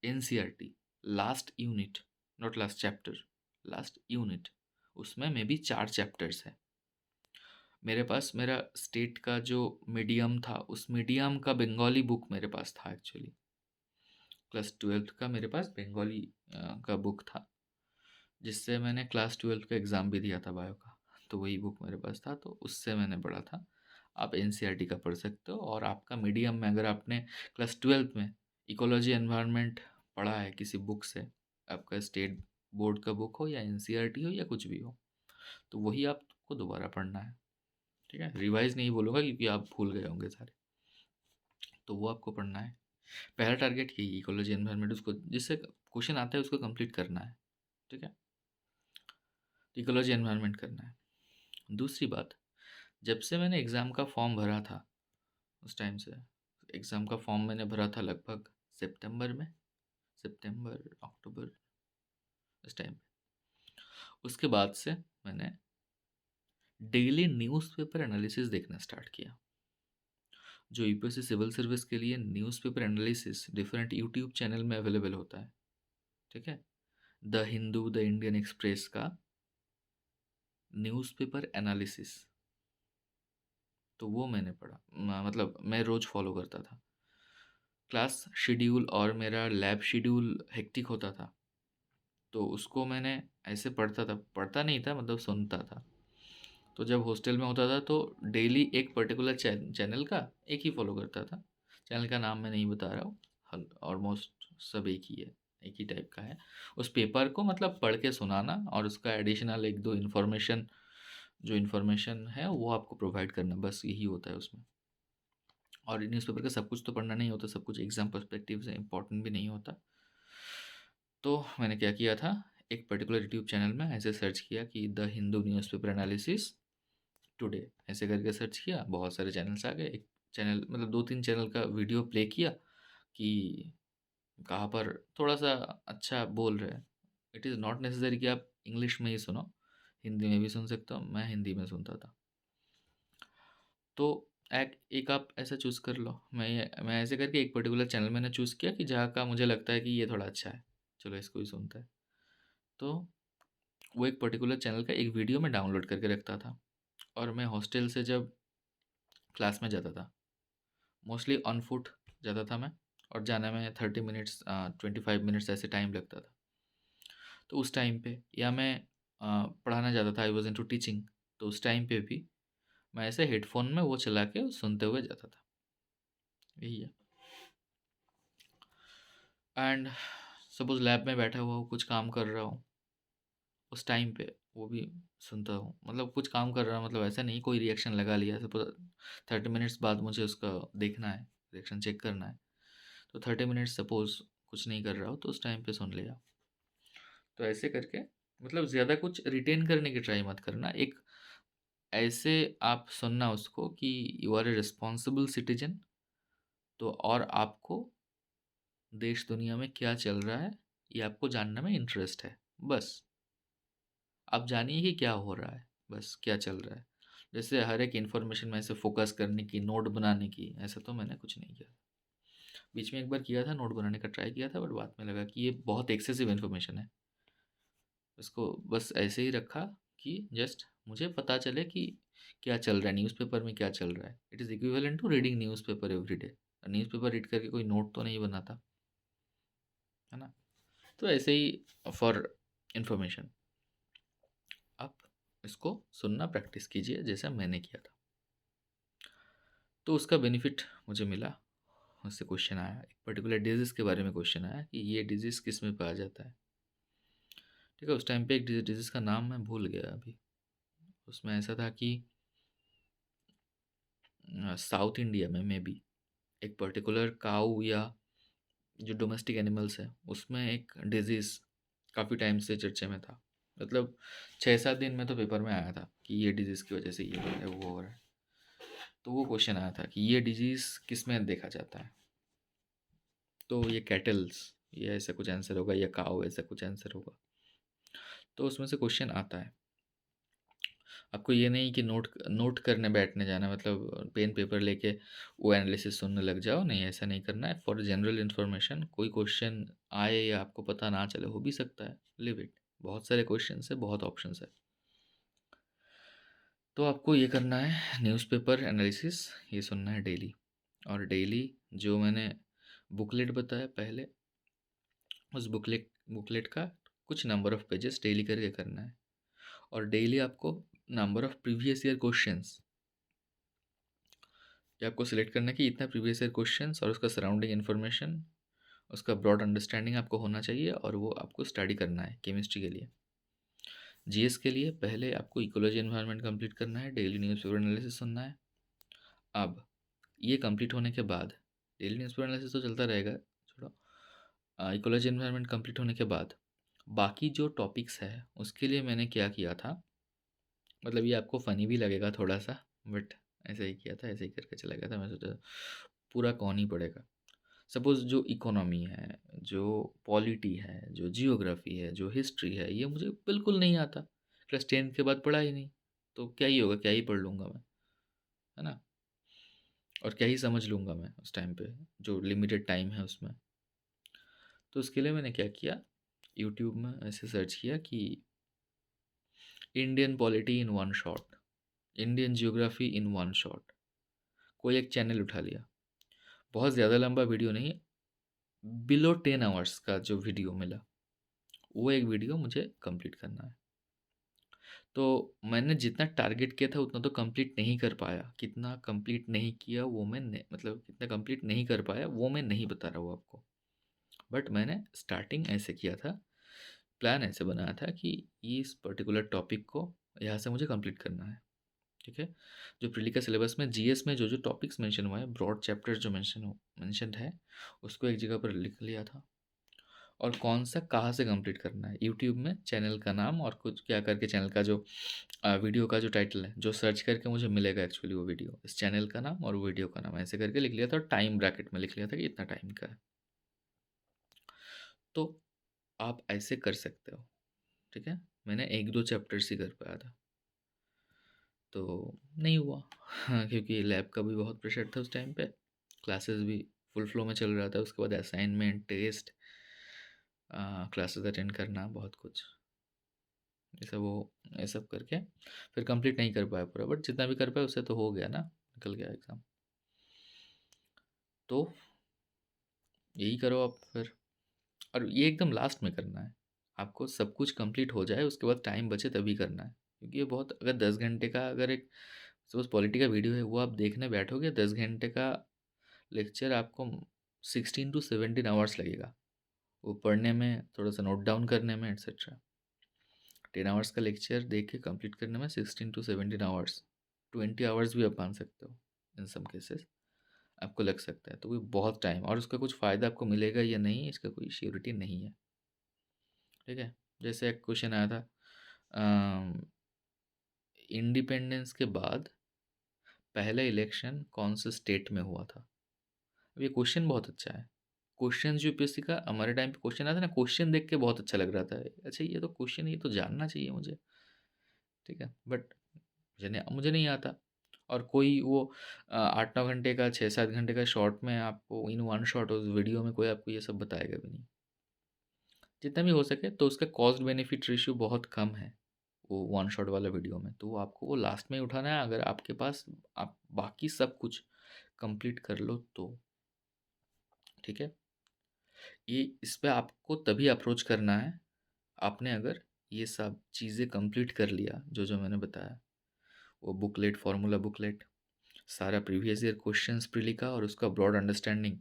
NCERT last unit, not last chapter, last unit. उसमें मे बी 4 चैप्टर्स है। मेरे पास मेरा स्टेट का जो मीडियम था, उस मीडियम का बंगाली बुक मेरे पास था एक्चुअली। क्लास 12 का मेरे पास बंगाली का बुक था, जिससे मैंने क्लास 12 का एग्ज़ाम भी दिया था बायो का। तो वही बुक मेरे पास था, तो उससे मैंने पढ़ा था। आप एनसीईआरटी का पढ़ सकते हो, और आपका मीडियम में अगर आपने क्लास 12th में इकोलॉजी एनवायरनमेंट पढ़ा है किसी बुक से, आपका स्टेट बोर्ड का बुक हो या एनसीईआरटी हो या कुछ भी हो, तो वही आपको दोबारा पढ़ना है। ठीक है, रिवाइज नहीं बोलूँगा क्योंकि आप भूल गए होंगे सारे, तो वो आपको पढ़ना है। पहला टारगेट यही इकोलॉजी एनवायरनमेंट, उसको जिससे क्वेश्चन आता है उसको कंप्लीट करना है। ठीक है, इकोलॉजी एनवायरनमेंट करना है। दूसरी बात, जब से मैंने एग्ज़ाम का फॉर्म भरा था उस टाइम से, एग्ज़ाम का फॉर्म मैंने भरा था लगभग सितंबर में, सितंबर अक्टूबर इस टाइम पे। उसके बाद से मैंने डेली न्यूज़पेपर एनालिसिस देखना स्टार्ट किया। जो यूपीएससी सिविल सर्विस के लिए newspaper analysis different YouTube channel में अवेलेबल होता है। ठीक है, the Hindu, the Indian express का न्यूज़पेपर एनालिसिस, तो वो मैंने पढ़ा। मतलब मैं रोज़ फॉलो करता था। क्लास शेड्यूल और मेरा लैब शेड्यूल हेक्टिक होता था, तो उसको मैंने ऐसे पढ़ता था, पढ़ता नहीं था मतलब सुनता था। तो जब हॉस्टल में होता था तो डेली एक पर्टिकुलर चैनल का एक ही फॉलो करता था। चैनल का नाम मैं नहीं बता रहा हूँ, ऑलमोस्ट सब एक ही है, एक ही टाइप का है। उस पेपर को मतलब पढ़ के सुनाना और उसका एडिशनल एक दो इन्फॉर्मेशन, जो इन्फॉर्मेशन है वो आपको प्रोवाइड करना, बस यही होता है उसमें। और न्यूज़पेपर का सब कुछ तो पढ़ना नहीं होता, सब कुछ एग्ज़ाम पर्सपेक्टिव से इम्पोर्टेंट भी नहीं होता। तो मैंने क्या किया था, एक पर्टिकुलर यूट्यूब चैनल में ऐसे सर्च किया कि the Hindu newspaper analysis today, ऐसे करके सर्च किया, बहुत सारे चैनल्स आ गए। एक चैनल मतलब 2-3 चैनल का वीडियो प्ले किया कि कहाँ पर थोड़ा सा अच्छा बोल रहे हैं। इट इज़ नॉट नेसेसरी कि आप इंग्लिश में ही सुनो, हिंदी में भी सुन सकते हो। मैं हिंदी में सुनता था। तो एक आप ऐसा चूज़ कर लो। मैं ऐसे करके एक पर्टिकुलर चैनल मैंने चूज़ किया कि जहाँ का मुझे लगता है कि ये थोड़ा अच्छा है, चलो इसको ही सुनते हैं। तो वो एक पर्टिकुलर चैनल का एक वीडियो मैं डाउनलोड करके रखता था, और मैं हॉस्टल से जब क्लास में जाता था, मोस्टली ऑन फुट जाता था मैं, और जाने में 30 मिनट्स 25 मिनट्स ऐसे टाइम लगता था। तो उस टाइम पे या मैं पढ़ाना जाता था, आई वॉज इनटू टीचिंग, तो उस टाइम पे भी मैं ऐसे हेडफोन में वो चला के सुनते हुए जाता था। यही है। एंड सपोज़ लैब में बैठा हुआ हूँ, कुछ काम कर रहा हूँ, उस टाइम पे वो भी सुनता हूँ। मतलब कुछ काम कर रहा हूँ, मतलब ऐसा नहीं कोई रिएक्शन लगा लिया, सपोज़ 30 मिनट्स बाद मुझे उसका देखना है, रिएक्शन चेक करना है, तो 30 मिनट्स सपोज़ कुछ नहीं कर रहा हो तो उस टाइम पे सुन लिया। तो ऐसे करके मतलब ज़्यादा कुछ रिटेन करने की ट्राई मत करना। एक ऐसे आप सुनना उसको कि you are a responsible citizen, तो और आपको देश दुनिया में क्या चल रहा है ये आपको जानने में इंटरेस्ट है, बस। आप जानिए कि क्या हो रहा है, बस क्या चल रहा है। जैसे हर एक इन्फॉर्मेशन में ऐसे फोकस करने की, नोट बनाने की, ऐसा तो मैंने कुछ नहीं किया। बीच में एक बार किया था, नोट बनाने का ट्राई किया था, बट बाद में लगा कि ये बहुत एक्सेसिव इन्फॉर्मेशन है। इसको बस ऐसे ही रखा कि जस्ट मुझे पता चले कि क्या चल रहा है न्यूज़पेपर में, क्या चल रहा है। It is equivalent to reading newspaper every day. Newspaper read करके कोई नोट तो नहीं बनाता, है ना। तो ऐसे ही फॉर इंफॉर्मेशन आप इसको सुनना प्रैक्टिस कीजिए, जैसा मैंने किया था। तो उसका बेनिफिट मुझे मिला। उससे क्वेश्चन आया, एक पर्टिकुलर डिजीज़ के बारे में क्वेश्चन आया कि ये डिजीज़ किस में पाया जाता है। ठीक है, उस टाइम पे एक डिजीज़ का नाम मैं भूल गया अभी। उसमें ऐसा था कि साउथ इंडिया में मे बी एक पर्टिकुलर काऊ या जो डोमेस्टिक एनिमल्स है उसमें एक डिजीज़ काफ़ी टाइम से चर्चे में था। मतलब 6-7 दिन में तो पेपर में आया था कि ये डिजीज़ की वजह से ये हो रहा है, वो हो रहा है। तो वो क्वेश्चन आया था कि ये डिजीज़ किस में देखा जाता है। तो ये कैटल्स, ये ऐसा कुछ आंसर होगा, या काऊ ऐसा कुछ आंसर होगा। तो उसमें से क्वेश्चन आता है। आपको ये नहीं कि नोट नोट करने बैठने जाना, मतलब पेन पेपर लेके वो एनालिसिस सुनने लग जाओ, नहीं ऐसा नहीं करना है। फॉर जनरल इन्फॉर्मेशन कोई क्वेश्चन आए या आपको पता ना चले, हो भी सकता है, लिव इट। बहुत सारे क्वेश्चन है, बहुत ऑप्शन है। तो आपको ये करना है, न्यूज़पेपर एनालिसिस ये सुनना है डेली। और डेली जो मैंने बुकलेट बताया पहले, उस बुकलेट बुकलेट का कुछ नंबर ऑफ़ पेजेस डेली करके करना है। और डेली आपको number of previous year questions, ये आपको सिलेक्ट करना है कि इतना प्रीवियस ईयर क्वेश्चंस और उसका सराउंडिंग इन्फॉर्मेशन, उसका ब्रॉड अंडरस्टैंडिंग आपको होना चाहिए और वो आपको स्टडी करना है केमिस्ट्री के लिए। जीएस के लिए पहले आपको इकोलॉजी एनवायरनमेंट कंप्लीट करना है, डेली न्यूज़पेपर एनालिसिस सुनना है। अब ये कंप्लीट होने के बाद डेली न्यूज़पेपर एनालिसिस तो चलता रहेगा, छोड़ो। इकोलॉजी एनवायरनमेंट कंप्लीट होने के बाद बाकी जो टॉपिक्स है उसके लिए मैंने क्या किया था, मतलब ये आपको फ़नी भी लगेगा थोड़ा सा, बट ऐसे ही किया था, ऐसे ही करके चला गया था। मैं सोचा पूरा कौन ही पढ़ेगा। सपोज़ जो इकोनॉमी है, जो पॉलिटी है, जो जियोग्राफ़ी है, जो हिस्ट्री है, ये मुझे बिल्कुल नहीं आता। क्लास 10th के बाद पढ़ा ही नहीं, तो क्या ही होगा, क्या ही पढ़ लूँगा मैं, है ना? और क्या ही समझ लूँगा मैं उस टाइम पे, जो लिमिटेड टाइम है उसमें। तो उसके लिए मैंने क्या किया, यूट्यूब में ऐसे सर्च किया कि Indian polity in one shot, Indian geography in one shot. कोई एक चैनल उठा लिया, बहुत ज़्यादा लंबा वीडियो नहीं, बिलो 10 आवर्स का जो वीडियो मिला, वो एक वीडियो मुझे कंप्लीट करना है। तो मैंने जितना टारगेट किया था उतना तो कंप्लीट नहीं कर पाया। कितना कंप्लीट नहीं किया वो मैं ने मतलब कितना कंप्लीट नहीं कर पाया वो मैं नहीं बता रहा हूँ आपको। बट मैंने स्टार्टिंग ऐसे किया था, प्लान ऐसे बनाया था कि इस पर्टिकुलर टॉपिक को यहाँ से मुझे कंप्लीट करना है, ठीक है? जो प्रीली का सिलेबस में जीएस में जो-जो टॉपिक्स मेंशन हुए हैं, ब्रॉड चैप्टर्स जो मेंशन्ड है, उसको एक जगह पर लिख लिया था। और कौन सा कहाँ से कंप्लीट करना है, यूट्यूब में चैनल का नाम और कुछ क्या करके चैनल का जो वीडियो का जो टाइटल है, जो सर्च करके मुझे मिलेगा एक्चुअली वो वीडियो, इस चैनल का नाम और वीडियो का नाम ऐसे करके लिख लिया था और टाइम ब्रैकेट में लिख लिया था कि इतना टाइम का है। तो आप ऐसे कर सकते हो, ठीक है? मैंने 1-2 चैप्टर्स ही कर पाया था, तो नहीं हुआ। हाँ, क्योंकि लैब का भी बहुत प्रेशर था उस टाइम पे, क्लासेस भी फुल फ्लो में चल रहा था, उसके बाद असाइनमेंट, टेस्ट, क्लासेस अटेंड करना, बहुत कुछ। ये सब करके फिर कंप्लीट नहीं कर पाया पूरा, बट जितना भी कर पाया उससे तो हो गया ना, निकल गया एग्ज़ाम। तो यही करो आप फिर, और ये एकदम लास्ट में करना है। आपको सब कुछ कंप्लीट हो जाए उसके बाद टाइम बचे तभी करना है, क्योंकि ये बहुत, अगर 10 घंटे का अगर एक सपोज़ पॉलिटी का वीडियो है वो आप देखने बैठोगे, 10 घंटे का लेक्चर आपको 16 टू 17 आवर्स लगेगा। वो पढ़ने में, थोड़ा-सा नोट डाउन करने में एटसेट्रा। 10 आवर्स का लेक्चर देख के कंप्लीट करने में 16 टू 17 आवर्स, 20 आवर्स भी आप मान सकते हो इन सम केसेस, आपको लग सकता है। तो वो बहुत टाइम, और उसका कुछ फ़ायदा आपको मिलेगा या नहीं इसका कोई श्योरिटी नहीं है, ठीक है? जैसे एक क्वेश्चन आया था, इंडिपेंडेंस के बाद पहला इलेक्शन कौन से स्टेट में हुआ था? अब ये क्वेश्चन बहुत अच्छा है। क्वेश्चन जो यूपीएससी का हमारे टाइम पे क्वेश्चन आता है ना, क्वेश्चन देख के बहुत अच्छा लग रहा था। अच्छा ये तो क्वेश्चन, ये तो जानना चाहिए मुझे, ठीक है? बट मुझे नहीं आता। और कोई वो 8-9 घंटे का, 6-7 घंटे का शॉर्ट में आपको इन वन शॉट उस वीडियो में कोई आपको ये सब बताएगा भी नहीं। जितना भी हो सके तो उसका कॉस्ट बेनिफिट रेशियो बहुत कम है, वो वन शॉट वाला वीडियो में, तो आपको वो लास्ट में ही उठाना है अगर आपके पास आप बाकी सब कुछ कंप्लीट कर लो तो, ठीक है? ये इस पे आपको तभी अप्रोच करना है, आपने अगर ये सब चीज़ें कंप्लीट कर लिया जो-जो मैंने बताया। वो बुकलेट, फॉर्मूला बुकलेट, सारा प्रीवियस ईयर क्वेश्चंस प्रीली का और उसका ब्रॉड अंडरस्टैंडिंग,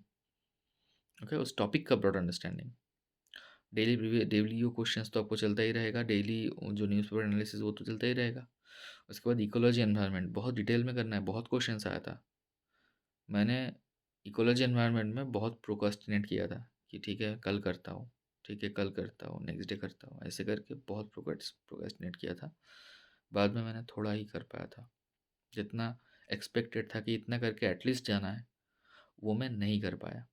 ओके? उस टॉपिक का ब्रॉड अंडरस्टैंडिंग। डेली वो क्वेश्चंस तो आपको चलता ही रहेगा, डेली जो न्यूज़पेपर एनालिसिस वो तो चलता ही रहेगा। उसके बाद इकोलॉजी एनवायरनमेंट बहुत डिटेल में करना है, बहुत क्वेश्चंस आया था। मैंने इकोलॉजी एनवायरनमेंट में बहुत प्रोक्रास्टिनेट किया था कि ठीक है कल करता हूँ, ठीक है कल करता हूँ, नेक्स्ट डे करता हूँ, ऐसे करके बहुत प्रोक्रास्टिनेट किया था। बाद में मैंने थोड़ा ही कर पाया था, जितना एक्सपेक्टेड था कि इतना करके एटलीस्ट जाना है, वो मैं नहीं कर पाया।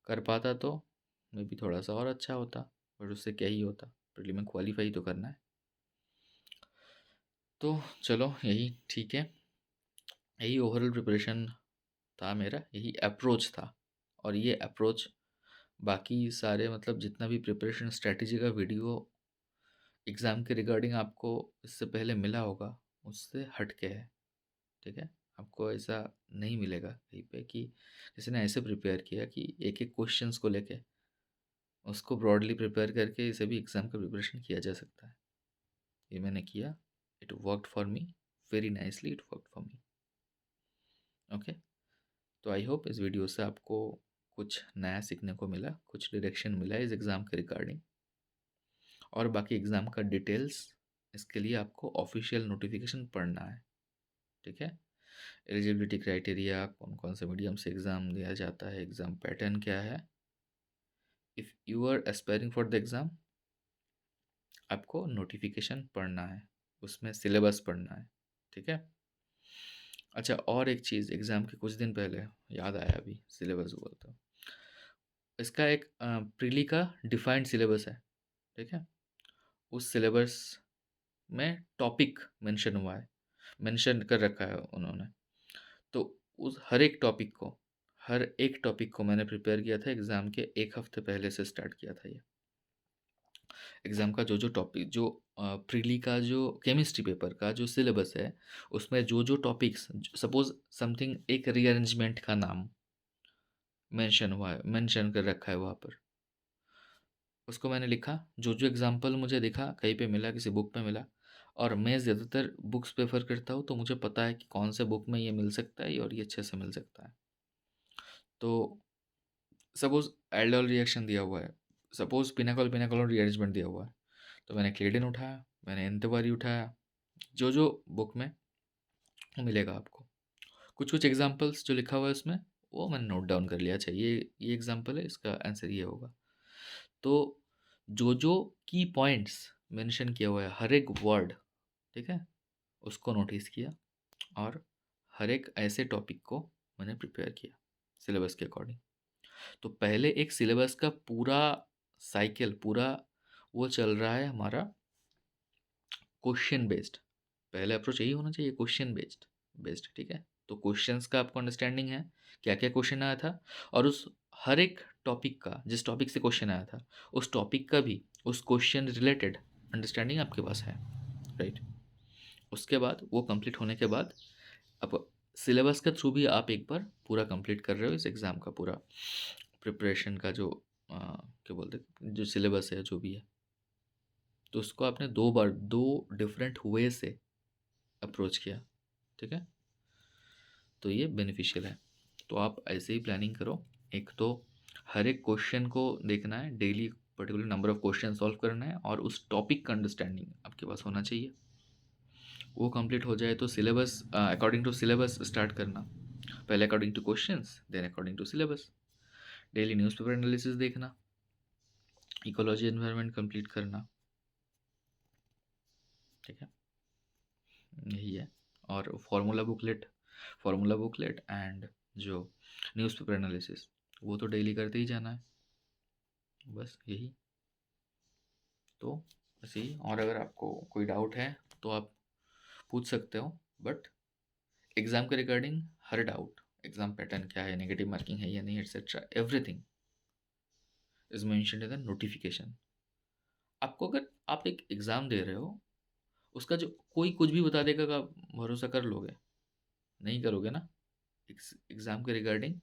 कर पाता तो मे बी थोड़ा सा और अच्छा होता, बट उससे क्या ही होता, प्रीलिम में क्वालिफाई तो करना है। तो चलो यही ठीक है, यही ओवरऑल प्रिपरेशन था मेरा, यही अप्रोच था। और ये अप्रोच बाकी सारे, मतलब जितना भी प्रिपरेशन स्ट्रैटेजी का वीडियो एग्ज़ाम के रिगार्डिंग आपको इससे पहले मिला होगा, उससे हट के है, ठीक है? आपको ऐसा नहीं मिलेगा कहीं पे कि किसी ने ऐसे प्रिपेयर किया कि एक-एक क्वेश्चंस को लेके उसको ब्रॉडली प्रिपेयर करके इसे भी एग्ज़ाम का प्रिपरेशन किया जा सकता है। ये मैंने किया, It worked for me very nicely. It worked for me. Okay, तो आई होप इस वीडियो से आपको कुछ नया सीखने को मिला, कुछ डायरेक्शन मिला इस एग्ज़ाम के रिगार्डिंग। और बाकी एग्ज़ाम का डिटेल्स, इसके लिए आपको ऑफिशियल नोटिफिकेशन पढ़ना है, ठीक है। एलिजिबिलिटी क्राइटेरिया, कौन कौन से मीडियम से एग्ज़ाम दिया जाता है, एग्ज़ाम पैटर्न क्या है। If you are aspiring for the exam, आपको नोटिफिकेशन पढ़ना है, उसमें सिलेबस पढ़ना है, ठीक है। अच्छा, और एक चीज़, एग्ज़ाम के कुछ दिन पहले याद आया, अभी सिलेबस बोला तो इसका एक प्रीली का डिफाइंड सिलेबस है, ठीक है। उस सिलेबस में टॉपिक मेंशन हुआ है, मेंशन कर रखा है उन्होंने। तो उस हर एक टॉपिक को मैंने प्रिपेयर किया था, एग्ज़ाम के एक हफ्ते पहले से स्टार्ट किया था ये। एग्ज़ाम का जो टॉपिक, जो प्रीली का जो केमिस्ट्री पेपर का जो सिलेबस है, उसमें जो टॉपिक्स, सपोज़ समथिंग एक रीअरेंजमेंट का नाम मेंशन हुआ है, मेंशन कर रखा है वहाँ पर, उसको मैंने लिखा। जो एग्ज़ाम्पल मुझे दिखा, कहीं पे मिला, किसी बुक में मिला, और मैं ज़्यादातर बुक्स प्रेफ़र करता हूँ, तो मुझे पता है कि कौन से बुक में ये मिल सकता है और ये अच्छे से मिल सकता है। तो सपोज़ एल्डोल रिएक्शन दिया हुआ है, सपोज़ पिनाकोल रीअरेंजमेंट दिया हुआ है, तो मैंने क्लेडिन उठाया, मैंने एंथोबारी उठाया, जो बुक में मिलेगा आपको। कुछ एग्ज़ाम्पल्स जो लिखा हुआ है उसमें, वो मैंने नोट डाउन कर लिया। अच्छा, ये एग्ज़ाम्पल है, इसका आंसर ये होगा। तो जो की पॉइंट्स मेंशन किया हुआ है, हर एक वर्ड, ठीक है, उसको नोटिस किया, और हर एक ऐसे टॉपिक को मैंने प्रिपेयर किया सिलेबस के अकॉर्डिंग। तो पहले एक सिलेबस का पूरा साइकिल, पूरा वो चल रहा है हमारा क्वेश्चन बेस्ड। पहले अप्रोच यही होना चाहिए, क्वेश्चन बेस्ड, ठीक है। तो क्वेश्चंस का आपको अंडरस्टैंडिंग है, क्या क्या क्वेश्चन आया था, और उस हर एक टॉपिक का, जिस टॉपिक से क्वेश्चन आया था, उस टॉपिक का भी उस क्वेश्चन रिलेटेड अंडरस्टैंडिंग आपके पास है, राइट। उसके बाद वो कंप्लीट होने के बाद, अब सिलेबस के थ्रू भी आप एक बार पूरा कंप्लीट कर रहे हो इस एग्ज़ाम का पूरा प्रिपरेशन का, जो क्या बोलते हैं, जो सिलेबस है, जो भी है, तो उसको आपने 2 बार 2 डिफरेंट वे से अप्रोच किया, ठीक है। तो ये बेनिफिशियल है। तो आप ऐसे ही प्लानिंग करो। एक तो हर एक क्वेश्चन को देखना है, daily particular number of question solve करना है, और उस टॉपिक का अंडरस्टैंडिंग आपके पास होना चाहिए। वो कंप्लीट हो जाए तो syllabus, according to syllabus start करना। पहले according to questions, then according to syllabus. Daily newspaper analysis देखना, इकोलॉजी एनवायरनमेंट कंप्लीट करना, ठीक है, यही है। और फार्मूला बुकलेट एंड जो न्यूज़पेपर एनालिसिस, वो तो डेली करते ही जाना है, बस यही। तो बस यही। और अगर आपको कोई डाउट है तो आप पूछ सकते हो, बट एग्ज़ाम के रिगार्डिंग हर डाउट, एग्ज़ाम पैटर्न क्या है, नेगेटिव मार्किंग है या नहीं, etcetera, everything is mentioned in the notification. आपको, अगर आप एक एग्ज़ाम दे रहे हो, उसका जो कोई कुछ भी बता देगा, का भरोसा कर लोगे? नहीं करोगे ना। एग्ज़ाम के रिगार्डिंग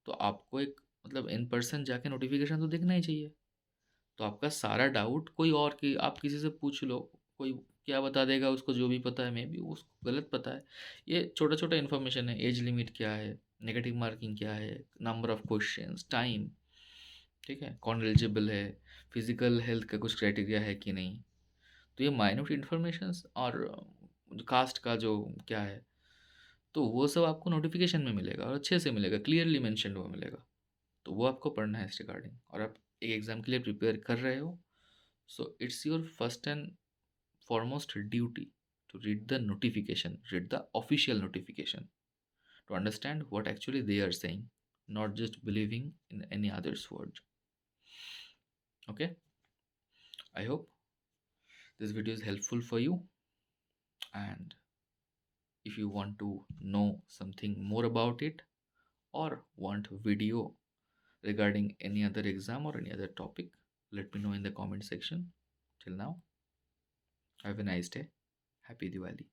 तो आपको एक, मतलब इन पर्सन जाके नोटिफिकेशन तो देखना ही चाहिए। तो आपका सारा डाउट कोई और, की आप किसी से पूछ लो, कोई क्या बता देगा, उसको जो भी पता है, मे बी उसको गलत पता है। ये छोटा छोटा इन्फॉर्मेशन है, एज लिमिट क्या है, नेगेटिव मार्किंग क्या है, नंबर ऑफ क्वेश्चंस, टाइम, ठीक है, कौन एलिजिबल है, फिजिकल हेल्थ का कुछ क्राइटेरिया है कि नहीं। तो ये माइन्यूट इन्फॉर्मेशंस, और कास्ट का जो क्या है, तो वो सब आपको नोटिफिकेशन में मिलेगा, और अच्छे से मिलेगा, क्लियरली मेंशन हुआ मिलेगा। तो वो आपको पढ़ना है इस रिगार्डिंग। और आप एक एग्ज़ाम के लिए प्रिपेयर कर रहे हो, so it's your first and foremost duty to read the notification, read the official notification, to understand what actually they are saying, not just believing in any other's word. Okay, I hope this video is helpful for you. And if you want to know something more about it, or want video regarding any other exam or any other topic, let me know in the comment section. Till now, have a nice day. Happy Diwali.